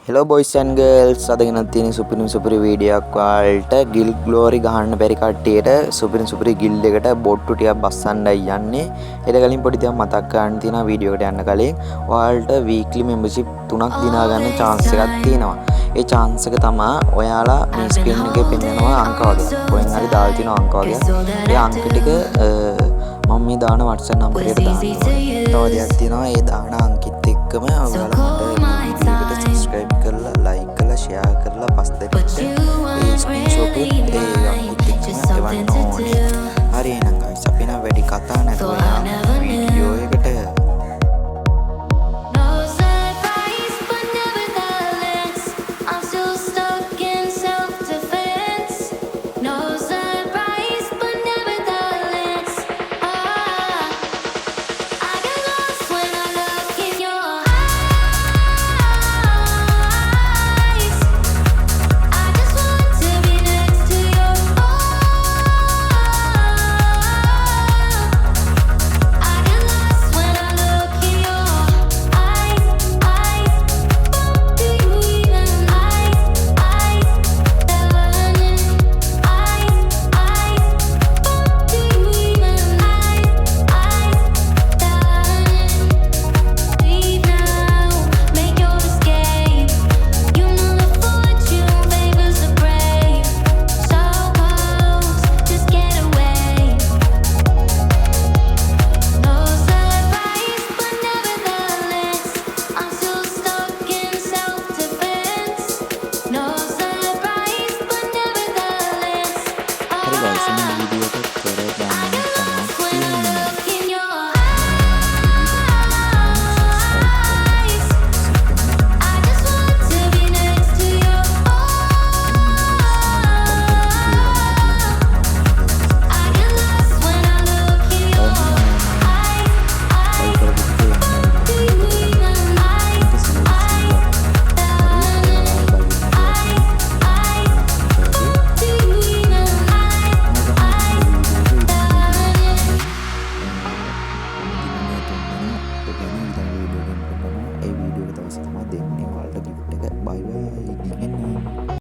Hello boys and girls අද ගෙනත් තියෙන සුපිරි වීඩියෝ එකක් වලට ගිල් ග්ලෝරි ගහන්න බැරි කට්ටියට සුපිරි ගිල් එකට බොට්ටු ටිකක් බස්සන්නයි යන්නේ. ඊට කලින් පොඩි දෙයක් මතක් කරන්න තියෙනවා වීඩියෝ එකට යන්න කලින්. ඔයාලට weekly membership 3ක් දිනා ගන්න chance එකක් තියෙනවා. ඒ chance එක තමයි ඔයාලා මේ screen එකේ පෙන්නනවා අංක වගේ. කොහෙන් හරි දාලා තියෙන අංක වගේ. ඒ අංක ටික මම මේ දාන WhatsApp නම්බරයට දානවා. තව දෙයක් තියෙනවා ඒ දාන අංකෙත් එක්කම ඔයාලා මට